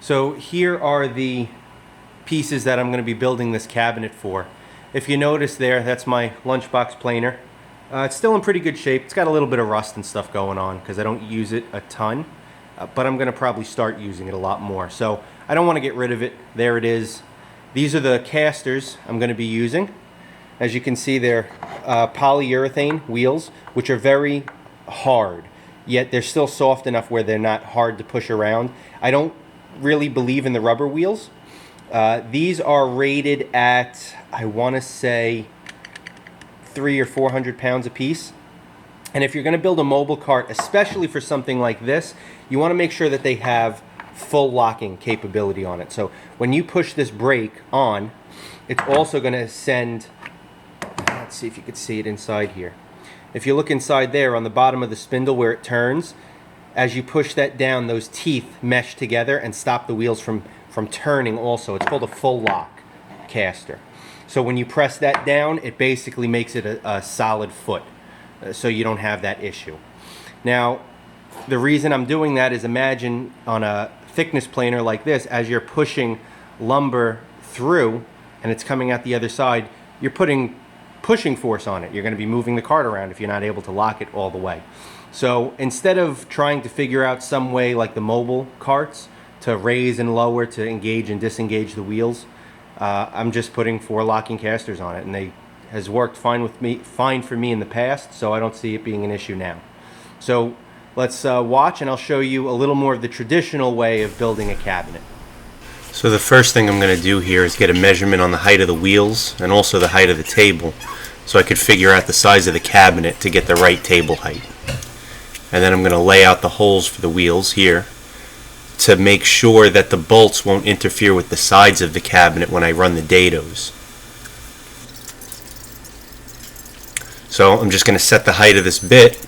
So here are the pieces that I'm going to be building this cabinet for. If you notice there, that's my lunchbox planer. It's still in pretty good shape. It's got a little bit of rust and stuff going on because I don't use it a ton, but I'm going to probably start using it a lot more. So I don't want to get rid of it. There it is. These are the casters I'm going to be using. As you can see, they're polyurethane wheels, which are very hard, yet they're still soft enough where they're not hard to push around. I don't really believe in the rubber wheels. These are rated at, I want to say, 300 or 400 pounds a piece. And if you're going to build a mobile cart, especially for something like this, you want to make sure that they have full locking capability on it. So when you push this brake on, it's also going to send, let's see if you could see it inside here. If you look inside there on the bottom of the spindle where it turns, as you push that down, those teeth mesh together and stop the wheels from turning also. It's called a full lock caster. So when you press that down, it basically makes it a solid foot, so you don't have that issue. Now, the reason I'm doing that is, imagine on a thickness planer like this, as you're pushing lumber through and it's coming out the other side, you're putting pushing force on it. You're going to be moving the cart around if you're not able to lock it all the way. So instead of trying to figure out some way like the mobile carts to raise and lower to engage and disengage the wheels, I'm just putting 4 locking casters on it, and they has worked fine for me in the past, so I don't see it being an issue now. So let's watch, and I'll show you a little more of the traditional way of building a cabinet. So the first thing I'm going to do here is get a measurement on the height of the wheels and also the height of the table, so I could figure out the size of the cabinet to get the right table height. And then I'm going to lay out the holes for the wheels here to make sure that the bolts won't interfere with the sides of the cabinet when I run the dados. So I'm just going to set the height of this bit,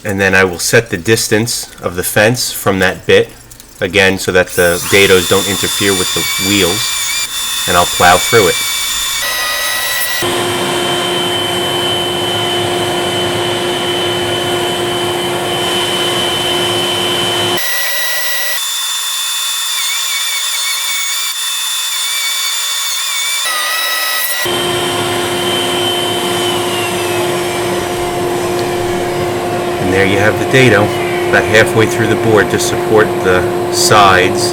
and then I will set the distance of the fence from that bit, again so that the dados don't interfere with the wheels, and I'll plow through it. And there you have the dado, about halfway through the board to support the sides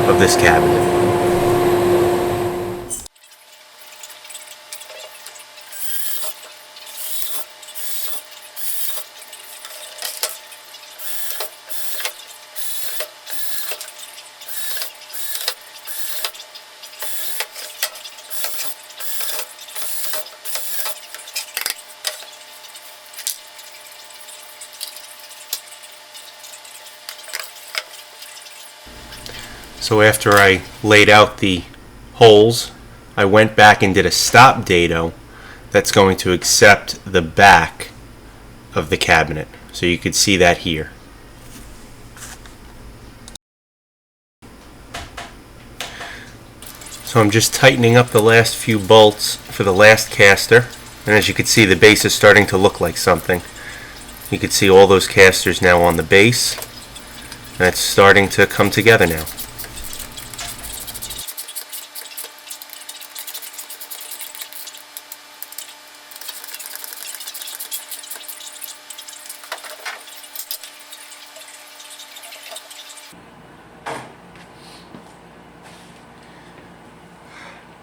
of this cabinet. So after I laid out the holes, I went back and did a stop dado that's going to accept the back of the cabinet. So you could see that here. So I'm just tightening up the last few bolts for the last caster, and as you can see, the base is starting to look like something. You can see all those casters now on the base, and it's starting to come together now.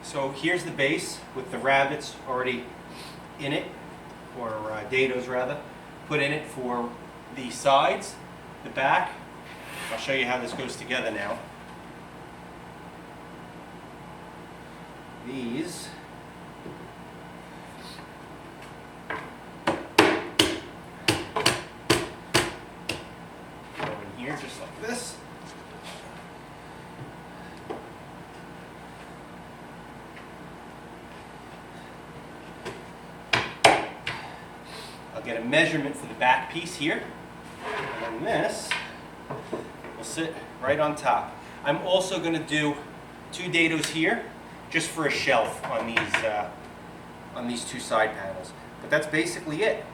So here's the base with the rabbits already in it, or dados rather, put in it for the sides, the back. I'll show you how this goes together now. These go in here just like this. I'll get a measurement for the back piece here, and then this will sit right on top. I'm also going to do 2 dados here, just for a shelf on these 2 side panels. But that's basically it.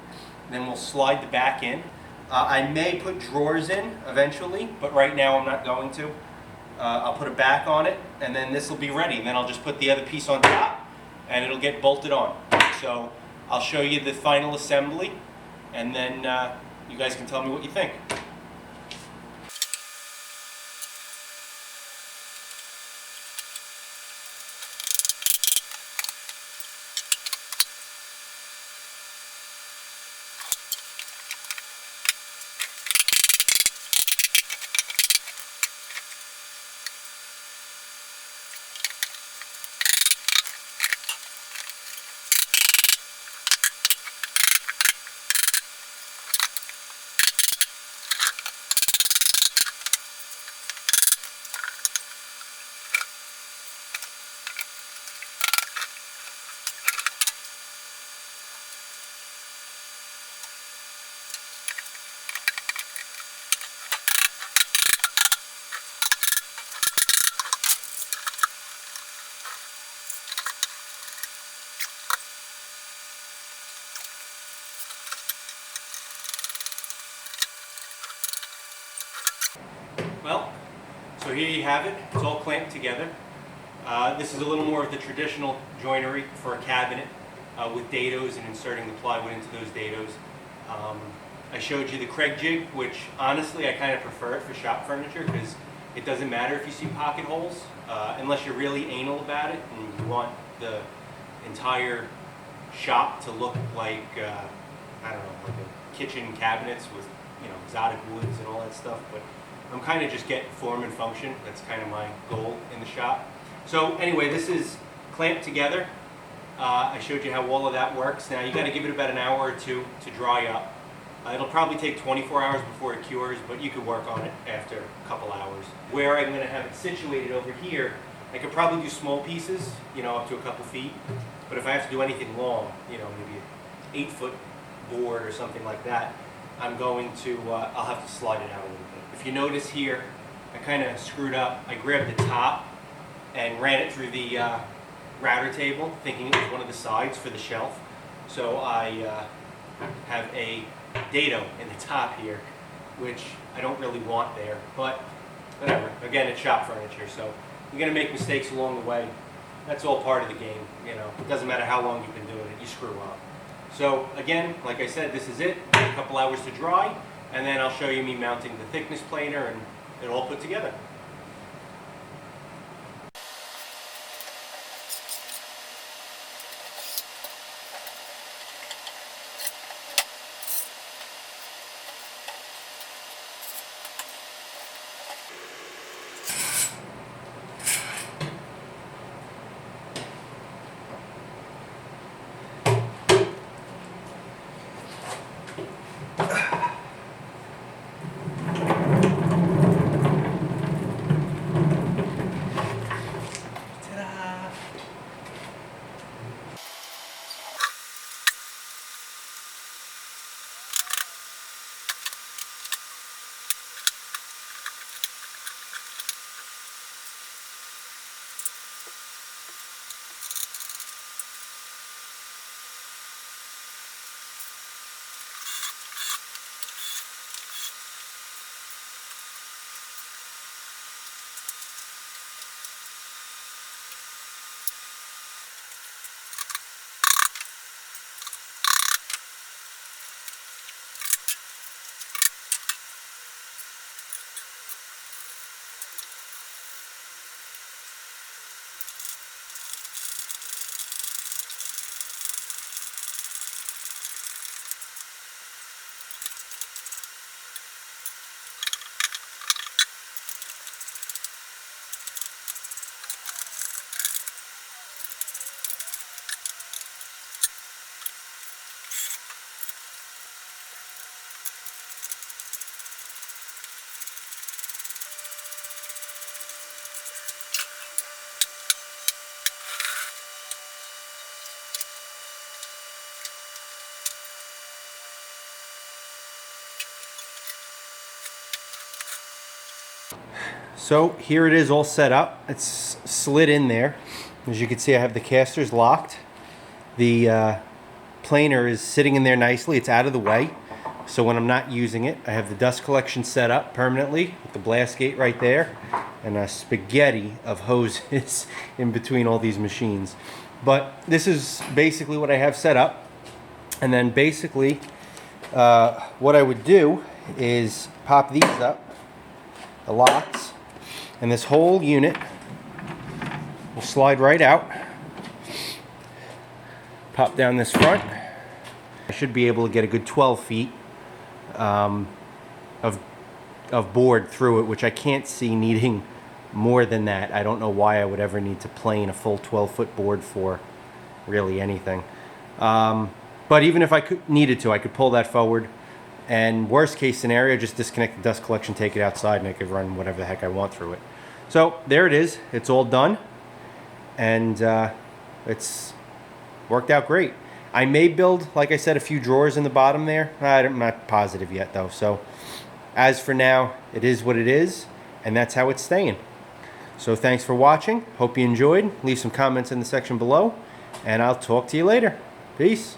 And then we'll slide the back in. I may put drawers in eventually, but right now I'm not going to. I'll put a back on it, and then this will be ready. And then I'll just put the other piece on top, and it'll get bolted on. So I'll show you the final assembly, and then you guys can tell me what you think. Well, so here you have it. It's all clamped together. This is a little more of the traditional joinery for a cabinet with dados and inserting the plywood into those dados. I showed you the Craig jig, which honestly I kind of prefer it for shop furniture because it doesn't matter if you see pocket holes unless you're really anal about it and you want the entire shop to look like, I don't know, like a kitchen cabinets with, you know, exotic woods and all that stuff. But I'm kind of just getting form and function. That's kind of my goal in the shop. So anyway, this is clamped together. I showed you how all of that works. Now you got to give it about an hour or two to dry up. It'll probably take 24 hours before it cures, but you could work on it after a couple hours. Where I'm going to have it situated over here, I could probably do small pieces, you know, up to a couple feet. But if I have to do anything long, you know, maybe an 8-foot board or something like that, I'm going to, I'll have to slide it out a little bit. If you notice here, I kind of screwed up. I grabbed the top and ran it through the router table, thinking it was one of the sides for the shelf. So I have a dado in the top here, which I don't really want there, but whatever. Again, it's shop furniture, so you're going to make mistakes along the way. That's all part of the game, you know. It doesn't matter how long you've been doing it, you screw up. So again, like I said, this is it. A couple hours to dry, and then I'll show you me mounting the thickness planer and it all put together. So here it is all set up. It's slid in there. As you can see, I have the casters locked. The planer is sitting in there nicely. It's out of the way. So when I'm not using it, I have the dust collection set up permanently with the blast gate right there and a spaghetti of hoses in between all these machines. But this is basically what I have set up. And then basically what I would do is pop these up, the locks, and this whole unit will slide right out. Pop down this front. I should be able to get a good 12 feet of board through it, which I can't see needing more than that. I don't know why I would ever need to plane a full 12-foot board for really anything. But even if I needed to, I could pull that forward, and worst case scenario, just disconnect the dust collection, take it outside, and I could run whatever the heck I want through it. So there it is. It's all done, and it's worked out great. I may build, like I said, a few drawers in the bottom there. I'm not positive yet, though. So as for now, it is what it is, and that's how it's staying. So thanks for watching. Hope you enjoyed. Leave some comments in the section below, and I'll talk to you later. Peace.